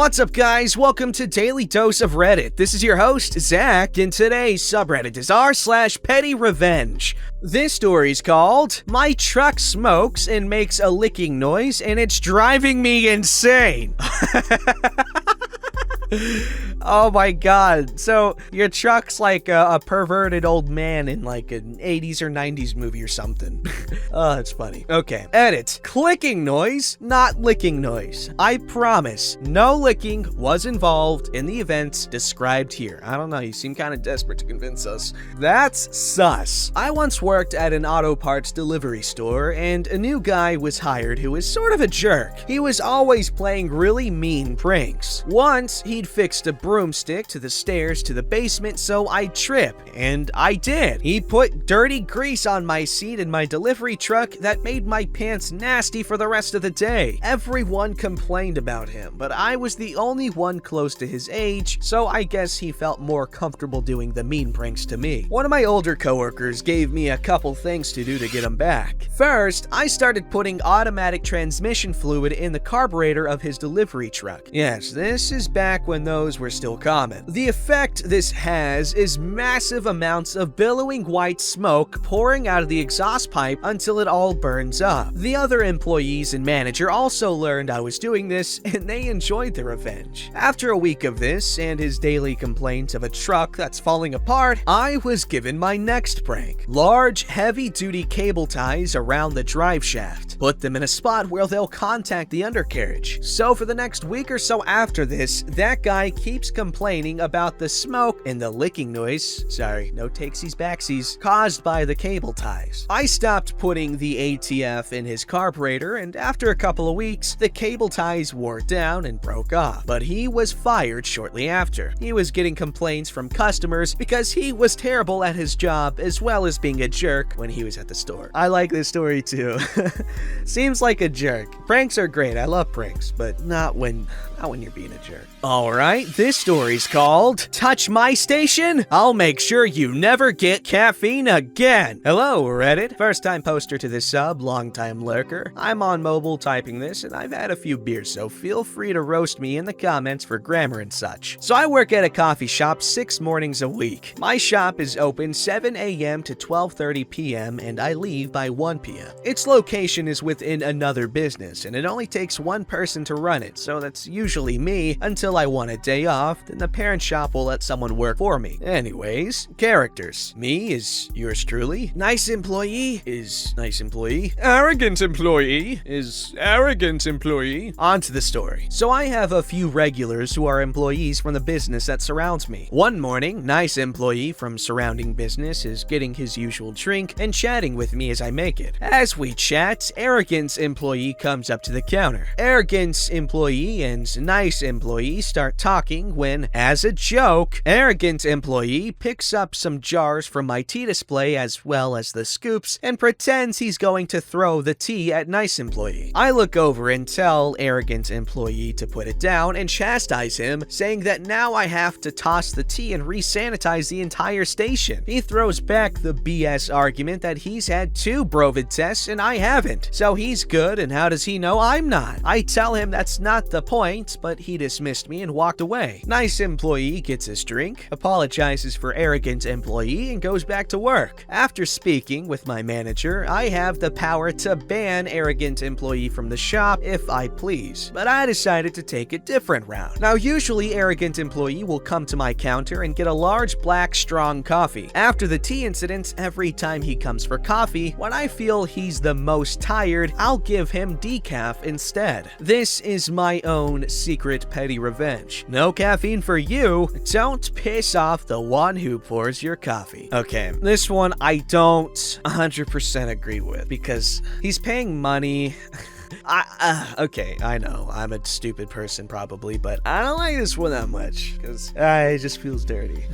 What's up, guys? Welcome to Daily Dose of Reddit. This is your host, Zach, and today's subreddit is r/petty revenge. This story's called, "My truck smokes and makes a licking noise, and it's driving me insane." Oh my god. So, your truck's like a perverted old man in like an 80s or 90s movie or something. Oh, that's funny. Okay. Edit. Clicking noise, not licking noise. I promise, no licking was involved in the events described here. I don't know, you seem kind of desperate to convince us. That's sus. I once worked at an auto parts delivery store, and a new guy was hired who was sort of a jerk. He was always playing really mean pranks. Once, he'd fixed a broomstick to the stairs to the basement so I'd trip, and I did. He put dirty grease on my seat in my delivery truck that made my pants nasty for the rest of the day. Everyone complained about him, but I was the only one close to his age, so I guess he felt more comfortable doing the mean pranks to me. One of my older coworkers gave me a couple things to do to get him back. First, I started putting automatic transmission fluid in the carburetor of his delivery truck. Yes, this is back when those were still common. The effect this has is massive amounts of billowing white smoke pouring out of the exhaust pipe until it all burns up. The other employees and manager also learned I was doing this, and they enjoyed the revenge. After a week of this and his daily complaints of a truck that's falling apart, I was given my next prank. Large, heavy-duty cable ties around the drive shaft. Put them in a spot where they'll contact the undercarriage. So for the next week or so after this, that guy keeps complaining about the smoke and the licking noise, sorry, no takesies backsies, caused by the cable ties. I stopped putting the ATF in his carburetor, and after a couple of weeks, the cable ties wore down and broke off. But he was fired shortly after. He was getting complaints from customers because he was terrible at his job as well as being a jerk when he was at the store. I like this story too. Seems like a jerk. Pranks are great, I love pranks, but not when you're being a jerk. Alright, this story's called, "Touch My Station? I'll make sure you never get caffeine again." Hello, Reddit. First time poster to this sub, long time lurker. I'm on mobile typing this, and I've had a few beers, so feel free to roast me in the comments for grammar and such. So I work at a coffee shop 6 mornings a week. My shop is open 7 a.m. to 12:30 p.m., and I leave by 1 p.m. Its location is within another business, and it only takes one person to run it, so that's usually me until I want a day off, then the parent shop will let someone work for me. Anyways, characters. Me is yours truly. Nice employee is nice employee. Arrogant employee is arrogant employee. On to the story. So I have a few regulars who are employees from the business that surrounds me. One morning, nice employee from surrounding business is getting his usual drink and chatting with me as I make it. As we chat, arrogance employee comes up to the counter. Arrogance employee and nice employee start talking when, as a joke, arrogant employee picks up some jars from my tea display as well as the scoops and pretends he's going to throw the tea at nice employee. I look over and tell arrogant employee to put it down and chastise him, saying that now I have to toss the tea and re-sanitize the entire station. He throws back the BS argument that he's had 2 Brovid tests and I haven't, so he's good and how does he know I'm not? I tell him that's not the point, but he dismissed me and walked away. Nice employee gets his drink, apologizes for arrogant employee, and goes back to work. After speaking with my manager, I have the power to ban arrogant employee from the shop if I please, but I decided to take a different route. Now, usually arrogant employee will come to my counter and get a large black strong coffee. After the tea incident, every time he comes for coffee, when I feel he's the most tired, I'll give him decaf instead. This is my own secret petty revenge. No caffeine for you. Don't piss off the one who pours your coffee. Okay, this one I don't 100% agree with because he's paying money. Okay, I know, I'm a stupid person probably, but I don't like this one that much because it just feels dirty.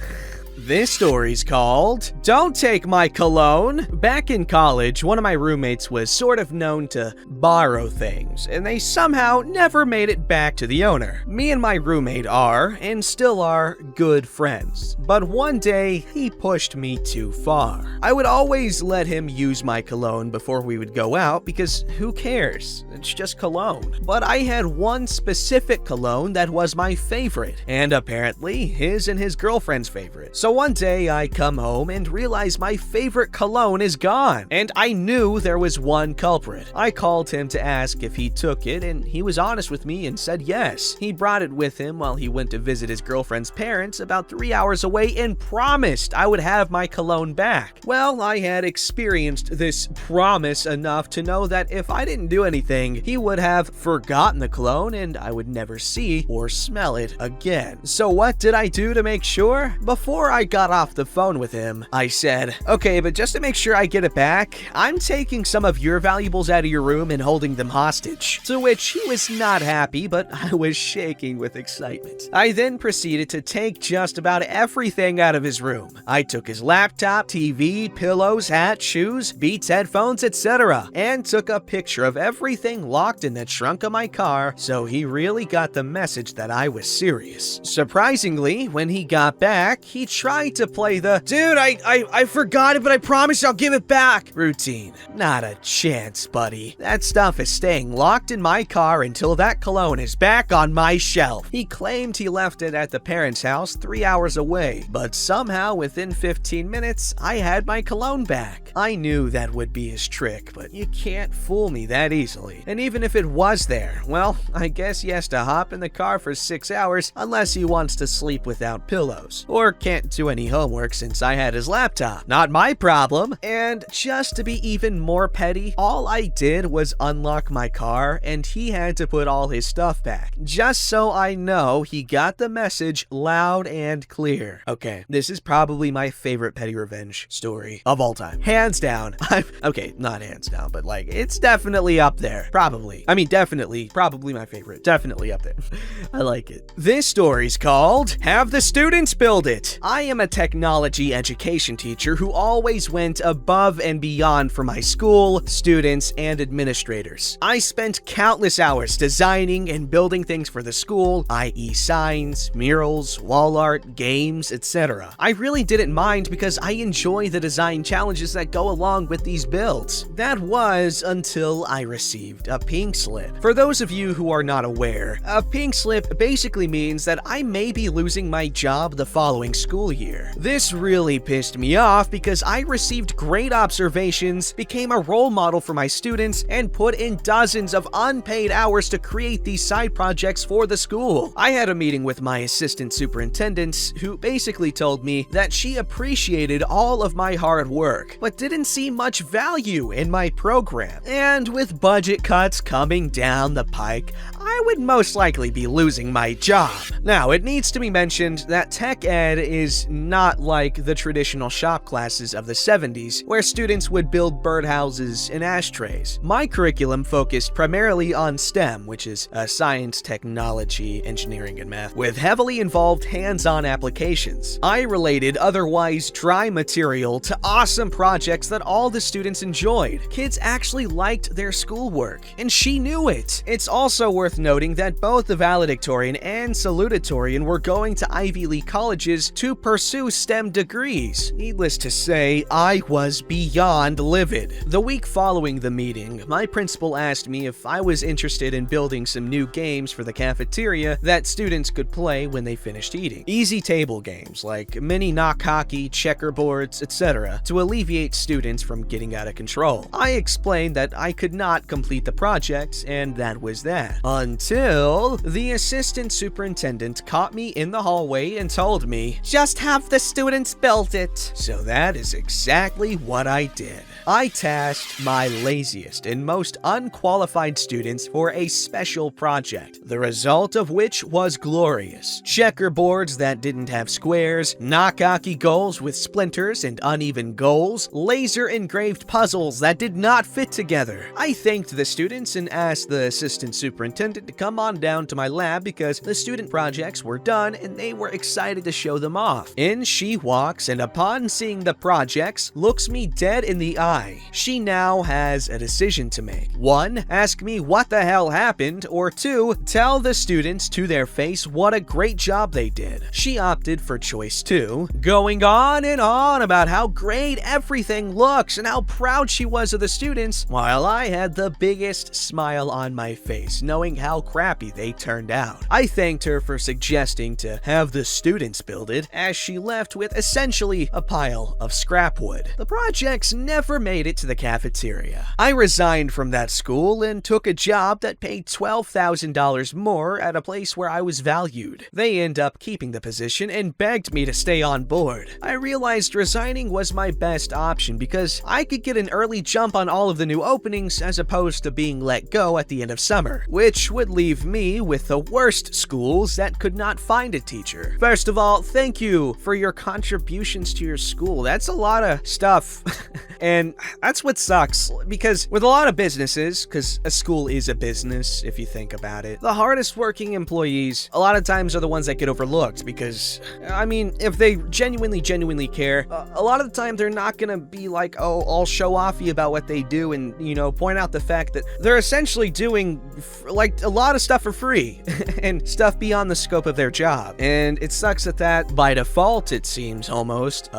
This story's called Don't Take My Cologne. Back in college, one of my roommates was sort of known to borrow things, and they somehow never made it back to the owner. Me and my roommate are, and still are, good friends. But one day, he pushed me too far. I would always let him use my cologne before we would go out because who cares? It's just cologne. But I had one specific cologne that was my favorite, and apparently his and his girlfriend's favorite. So one day I come home and realize my favorite cologne is gone, and I knew there was one culprit. I called him to ask if he took it, and he was honest with me and said yes. He brought it with him while he went to visit his girlfriend's parents about 3 hours away and promised I would have my cologne back. Well, I had experienced this promise enough to know that if I didn't do anything, he would have forgotten the cologne and I would never see or smell it again. So what did I do to make sure? Before I got off the phone with him, I said, okay, but just to make sure I get it back, I'm taking some of your valuables out of your room and holding them hostage. To which he was not happy, but I was shaking with excitement. I then proceeded to take just about everything out of his room. I took his laptop, TV, pillows, hat, shoes, Beats headphones, etc., and took a picture of everything locked in the trunk of my car, so he really got the message that I was serious. Surprisingly, when he got back, he tried to play the "dude, I forgot it, but I promise I'll give it back" routine. Not a chance, buddy. That stuff is staying locked in my car until that cologne is back on my shelf. He claimed he left it at the parents' house 3 hours away, but somehow within 15 minutes, I had my cologne back. I knew that would be his trick, but you can't fool me that easily. And even if it was there, well, I guess he has to hop in the car for 6 hours unless he wants to sleep without pillows, or can't do any homework since I had his laptop. Not my problem. And just to be even more petty, all I did was unlock my car and he had to put all his stuff back, just so I know he got the message loud and clear. Okay, this is probably my favorite petty revenge story of all time. Hands down. Okay, not hands down, but like, it's definitely up there. Probably. I mean, definitely. Probably my favorite. Definitely up there. I like it. This story's called Have the Students Build It. I am a technology education teacher who always went above and beyond for my school, students, and administrators. I spent countless hours designing and building things for the school, i.e. signs, murals, wall art, games, etc. I really didn't mind because I enjoy the design challenges that go along with these builds. That was until I received a pink slip. For those of you who are not aware, a pink slip basically means that I may be losing my job the following school year. This really pissed me off because I received great observations, became a role model for my students, and put in dozens of unpaid hours to create these side projects for the school. I had a meeting with my assistant superintendent who basically told me that she appreciated all of my hard work, but didn't see much value in my program. And with budget cuts coming down the pike, I would most likely be losing my job. Now, it needs to be mentioned that tech ed is not like the traditional shop classes of the 70s, where students would build birdhouses and ashtrays. My curriculum focused primarily on STEM, which is science, technology, engineering, and math, with heavily involved hands-on applications. I related otherwise dry material to awesome projects that all the students enjoyed. Kids actually liked their schoolwork, and she knew it. It's also worth noting that both the valedictorian and salutatorian were going to Ivy League colleges to pursue STEM degrees. Needless to say, I was beyond livid. The week following the meeting, my principal asked me if I was interested in building some new games for the cafeteria that students could play when they finished eating. Easy table games like mini knock hockey, checkerboards, etc., to alleviate students from getting out of control. I explained that I could not complete the project, and that was that. Until the assistant superintendent caught me in the hallway and told me, "Just have the students build it." So that is exactly what I did. I tasked my laziest and most unqualified students for a special project, the result of which was glorious. Checkerboards that didn't have squares, knock hockey goals with splinters and uneven goals, laser engraved puzzles that did not fit together. I thanked the students and asked the assistant superintendent to come on down to my lab because the student projects were done and they were excited to show them off. In she walks, and upon seeing the projects, looks me dead in the eye. She now has a decision to make. 1. Ask me what the hell happened, or 2. Tell the students to their face what a great job they did. She opted for choice 2, going on and on about how great everything looks and how proud she was of the students, while I had the biggest smile on my face, knowing how crappy they turned out. I thanked her for suggesting to have the students build it, as she left with essentially a pile of scrap wood. The projects never made it to the cafeteria. I resigned from that school and took a job that paid $12,000 more at a place where I was valued. They end up keeping the position and begged me to stay on board. I realized resigning was my best option because I could get an early jump on all of the new openings as opposed to being let go at the end of summer, which would leave me with the worst schools that could not find a teacher. First of all, thank you for your contributions to your school. That's a lot of stuff. And that's what sucks, because with a lot of businesses, because a school is a business if you think about it, the hardest working employees a lot of times are the ones that get overlooked because, I mean, if they genuinely care, a lot of the time they're not gonna be like, oh, all show-offy about what they do and, you know, point out the fact that they're essentially doing like a lot of stuff for free and stuff beyond the scope of their job. And it sucks that by default, it seems almost,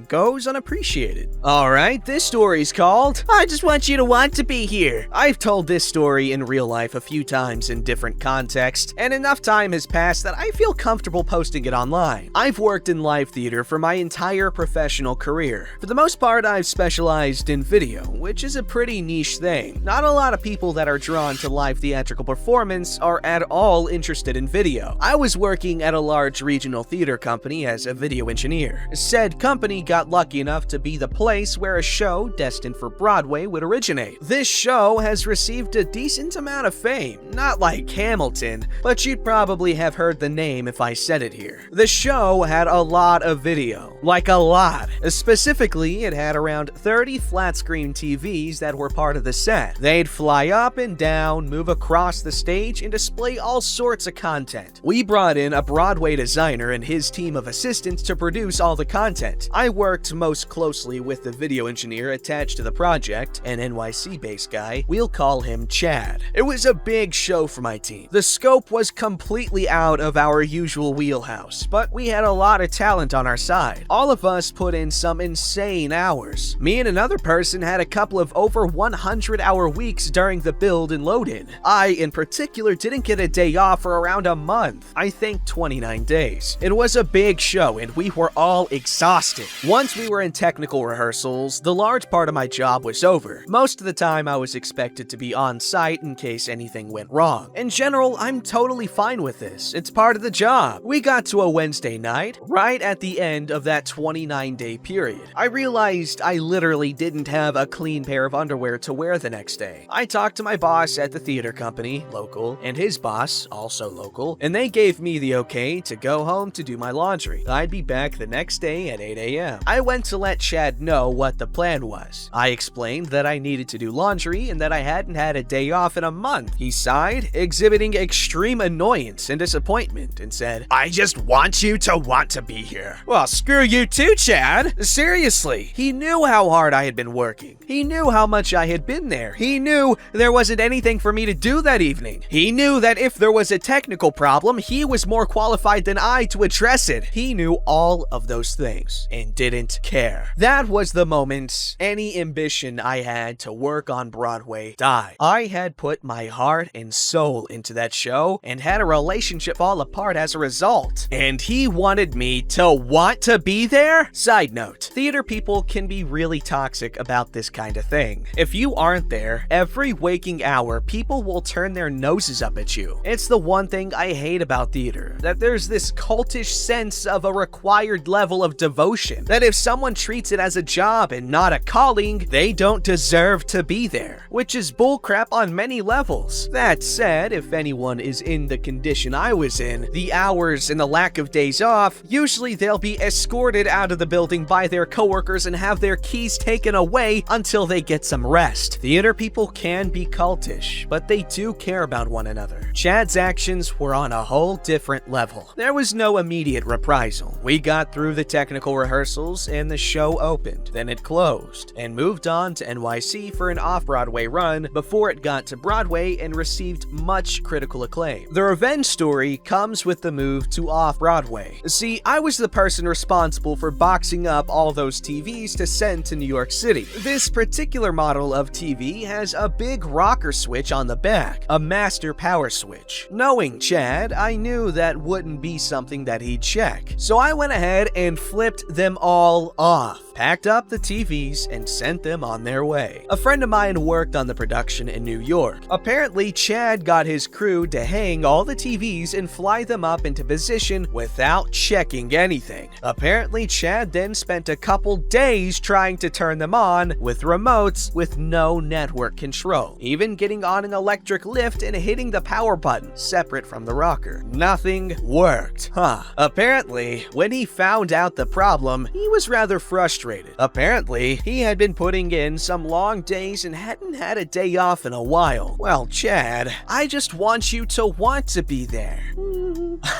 goes unappreciated. Alright, this story's called I Just Want You to Want to Be Here. I've told this story in real life a few times in different contexts, and enough time has passed that I feel comfortable posting it online. I've worked in live theater for my entire professional career. For the most part, I've specialized in video, which is a pretty niche thing. Not a lot of people that are drawn to live theatrical performance are at all interested in video. I was working at a large regional theater company as a video engineer. Said company got lucky enough to be the place where a show destined for Broadway would originate. This show has received a decent amount of fame, not like Hamilton, but you'd probably have heard the name if I said it here. The show had a lot of video, like a lot. Specifically, it had around 30 flat screen TVs that were part of the set. They'd fly up and down, move across the stage, and display all sorts of content. We brought in a Broadway designer and his team of assistants to produce all the content. I worked most closely with the video engineer attached to the project, an NYC-based guy. We'll call him Chad. It was a big show for my team. The scope was completely out of our usual wheelhouse, but we had a lot of talent on our side. All of us put in some insane hours. Me and another person had a couple of over 100-hour weeks during the build and load-in. I, in particular, didn't get a day off for around a month. I think 29 days. It was a big show and we were all exhausted. Once we were in technical rehearsals, the large part of my job was over. Most of the time I was expected to be on site in case anything went wrong. In general, I'm totally fine with this. It's part of the job. We got to a Wednesday night, right at the end of that 29-day period. I realized I literally didn't have a clean pair of underwear to wear the next day. I talked to my boss at the theater company, local, and his boss, also local, and they gave me the okay to go home to do my laundry. I'd be back the next day at 8 a.m. I went to let Chad know what the plan was. I explained that I needed to do laundry and that I hadn't had a day off in a month. He sighed, exhibiting extreme annoyance and disappointment, and said, I just want you to want to be here. Well, screw you too, Chad. Seriously, he knew how hard I had been working. He knew how much I had been there. He knew there wasn't anything for me to do that evening. He knew that if there was a technical problem, he was more qualified than I to address it. He knew all of those things and didn't care. That was the moment any ambition I had to work on Broadway died. I had put my heart and soul into that show and had a relationship fall apart as a result. And he wanted me to want to be there? Side note, theater people can be really toxic about this kind of thing. If you aren't there, every waking hour, people will turn their noses up at you. It's the one thing I hate about theater, that there's this cultish sense of a required level of devotion, that if someone treats it as a job and not not a calling, they don't deserve to be there, which is bullcrap on many levels. That said, if anyone is in the condition I was in, the hours and the lack of days off, usually they'll be escorted out of the building by their coworkers and have their keys taken away until they get some rest. Theater people can be cultish, but they do care about one another. Chad's actions were on a whole different level. There was no immediate reprisal. We got through the technical rehearsals and the show opened. Then it closed and moved on to NYC for an off-Broadway run before it got to Broadway and received much critical acclaim. The revenge story comes with the move to off-Broadway. See, I was the person responsible for boxing up all those TVs to send to New York City. This particular model of TV has a big rocker switch on the back, a master power switch. Knowing Chad, I knew that wouldn't be something that he'd check. So I went ahead and flipped them all off, packed up the TVs, and sent them on their way. A friend of mine worked on the production in New York. Apparently, Chad got his crew to hang all the TVs and fly them up into position without checking anything. Apparently, Chad then spent a couple days trying to turn them on with remotes with no network control, even getting on an electric lift and hitting the power button separate from the rocker. Nothing worked. Apparently, when he found out the problem, he was rather frustrated. Apparently, he had been putting in some long days and hadn't had a day off in a while. Well, Chad, I just want you to want to be there.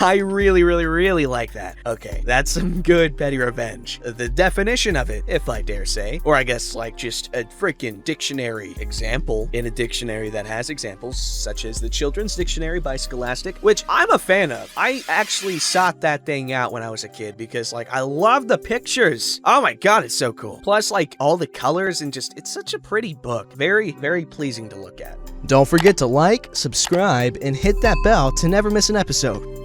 I really like that. Okay, that's some good petty revenge. The definition of it, if I dare say, or I guess like just a freaking dictionary example in a dictionary that has examples, such as the Children's Dictionary by Scholastic, which I'm a fan of. I actually sought that thing out when I was a kid because like I love the pictures. Oh my god, it's so cool. Plus like all the colors and just, it's such a pretty book. Very pleasing to look at. Don't forget to like, subscribe, and hit that bell to never miss an episode.